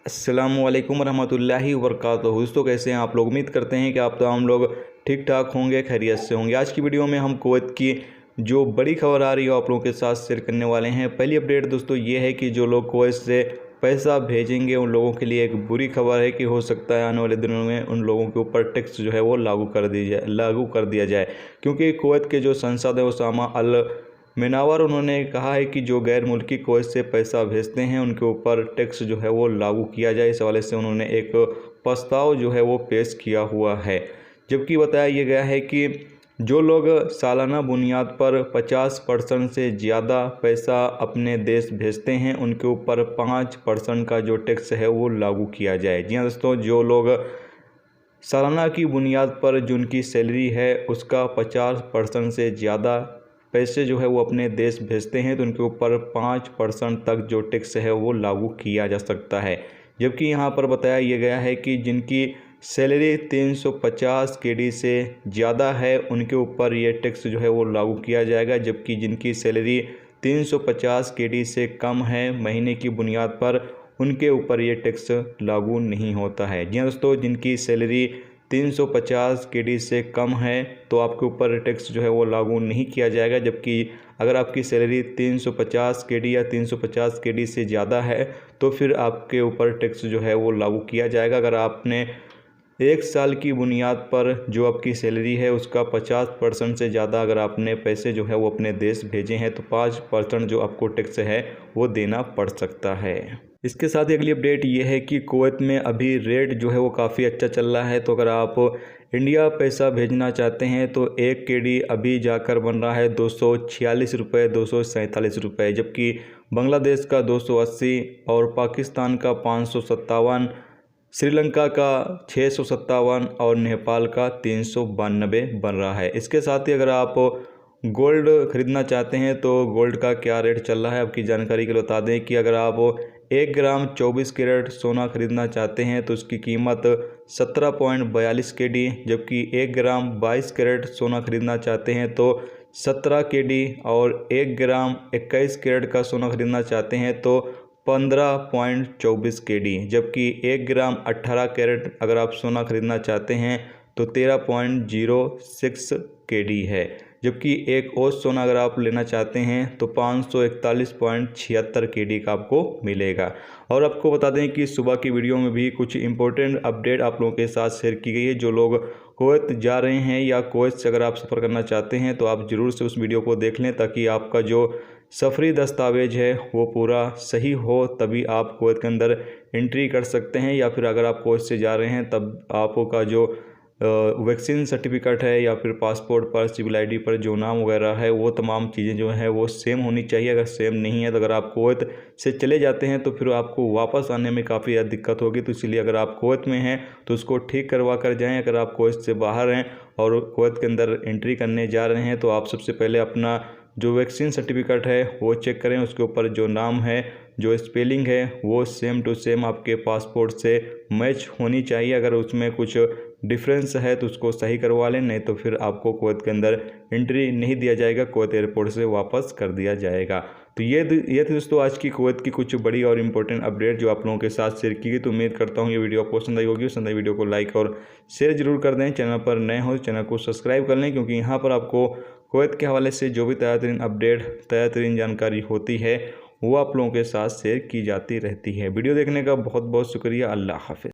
अस्सलामुअलैकुम रहमतुल्लाहि वबरकातुहू। दोस्तों कैसे हैं आप लोग। उम्मीद करते हैं कि आप तमाम लोग ठीक ठाक होंगे, खैरियत से होंगे। आज की वीडियो में हम कुवैत की जो बड़ी खबर आ रही है आप लोगों के साथ शेयर करने वाले हैं। पहली अपडेट दोस्तों ये है कि जो लोग कुवैत से पैसा भेजेंगे उन लोगों के लिए एक बुरी खबर है कि हो सकता है आने वाले दिनों में उन लोगों के ऊपर टैक्स जो है वो लागू कर दिया जाए, क्योंकि कुवैत के जो संसद है उसामा अल मिनावर उन्होंने कहा है कि जो गैर मुल्की कुवैत से पैसा भेजते हैं उनके ऊपर टैक्स जो है वो लागू किया जाए। इस हवाले से उन्होंने एक प्रस्ताव जो है वो पेश किया हुआ है, जबकि बताया यह गया है कि जो लोग सालाना बुनियाद पर 50% से ज़्यादा पैसा अपने देश भेजते हैं उनके ऊपर 5% का जो टैक्स है वो लागू किया जाए। जी हाँ दोस्तों, जो लोग सालाना की बुनियाद पर जो उनकी सैलरी है उसका 50% से ज़्यादा पैसे जो है वो अपने देश भेजते हैं तो उनके ऊपर 5% तक जो टैक्स है वो लागू किया जा सकता है। जबकि यहाँ पर बताया यह गया है कि जिनकी सैलरी 350 केडी से ज़्यादा है उनके ऊपर ये टैक्स जो है वो लागू किया जाएगा, जबकि जिनकी सैलरी 350 केडी से कम है महीने की बुनियाद पर उनके ऊपर ये टैक्स लागू नहीं होता है। जी हाँ दोस्तों, जिनकी सैलरी 350 केडी से कम है तो आपके ऊपर टैक्स जो है वो लागू नहीं किया जाएगा, जबकि अगर आपकी सैलरी 350 केडी या 350 केडी से ज़्यादा है तो फिर आपके ऊपर टैक्स जो है वो लागू किया जाएगा। अगर आपने एक साल की बुनियाद पर जो आपकी सैलरी है उसका 50% से ज़्यादा अगर आपने पैसे जो है वो अपने देश भेजे हैं तो 5% जो आपको टैक्स है वो देना पड़ सकता है। इसके साथ ही अगली अपडेट ये है कि कुवैत में अभी रेट जो है वो काफ़ी अच्छा चल रहा है। तो अगर आप इंडिया पैसा भेजना चाहते हैं तो 1 केडी अभी जाकर बन रहा है 246 रुपये, 247 रुपये, जबकि बांग्लादेश का 280 और पाकिस्तान का 557, श्रीलंका का 657 और नेपाल का 392 बन रहा है। इसके साथ ही अगर आप गोल्ड खरीदना चाहते हैं तो गोल्ड का क्या रेट चल रहा है आपकी जानकारी के लिए बता दें कि अगर आप 1 ग्राम 24 कैरेट सोना खरीदना चाहते हैं तो उसकी कीमत 17.42 केडी, जबकि 1 ग्राम 22 कैरेट सोना खरीदना चाहते हैं तो 17 केडी और 1 ग्राम 21 कैरेट का सोना खरीदना चाहते हैं तो 15.24 केडी, जबकि 1 ग्राम 18 कैरेट अगर आप सोना खरीदना चाहते हैं तो 13.06 केडी है, जबकि एक और सोना अगर आप लेना चाहते हैं तो 541.76 केडी का आपको मिलेगा। और आपको बता दें कि सुबह की वीडियो में भी कुछ इंपॉर्टेंट अपडेट आप लोगों के साथ शेयर की गई है। जो लोग कुवैत जा रहे हैं या कुवैत से अगर आप सफ़र करना चाहते हैं तो आप ज़रूर से उस वीडियो को देख लें, ताकि आपका जो सफरी दस्तावेज है वो पूरा सही हो, तभी आप कुवैत के अंदर एंट्री कर सकते हैं। या फिर अगर आप कुवैत से जा रहे हैं तब आपका जो वैक्सीन सर्टिफिकेट है या फिर पासपोर्ट पर सिविल आईडी पर जो नाम वगैरह है वो तमाम चीज़ें जो हैं वो सेम होनी चाहिए। अगर सेम नहीं है तो अगर आप कुवैत से चले जाते हैं तो फिर आपको वापस आने में काफ़ी ज़्यादा दिक्कत होगी। तो इसलिए अगर आप कुवैत में हैं तो उसको ठीक करवा कर जाएँ। अगर आप कुवैत से बाहर हैं और कुवैत के अंदर एंट्री करने जा रहे हैं तो आप सबसे पहले अपना जो वैक्सीन सर्टिफिकेट है वो चेक करें। उसके ऊपर जो नाम है, जो स्पेलिंग है वो सेम टू सेम आपके पासपोर्ट से मैच होनी चाहिए। अगर उसमें कुछ डिफरेंस है तो उसको सही करवा लें, नहीं तो फिर आपको कुवैत के अंदर एंट्री नहीं दिया जाएगा, कुवैत एयरपोर्ट से वापस कर दिया जाएगा। तो ये थी दोस्तों आज की कुवैत की कुछ बड़ी और इंपॉर्टेंट अपडेट जो आप लोगों के साथ शेयर की गई। तो उम्मीद करता हूँ ये वीडियो आपको पसंद आई होगी। पसंद आई वीडियो को लाइक और शेयर जरूर कर दें। चैनल पर नए हो चैनल को सब्सक्राइब कर लें, क्योंकि यहाँ पर आपको कुवैत के हवाले से जो भी ताज़ा तरीन अपडेट, ताज़ा तरीन जानकारी होती है वो आप लोगों के साथ शेयर की जाती रहती है। वीडियो देखने का बहुत बहुत शुक्रिया। अल्लाह हाफ़िज़।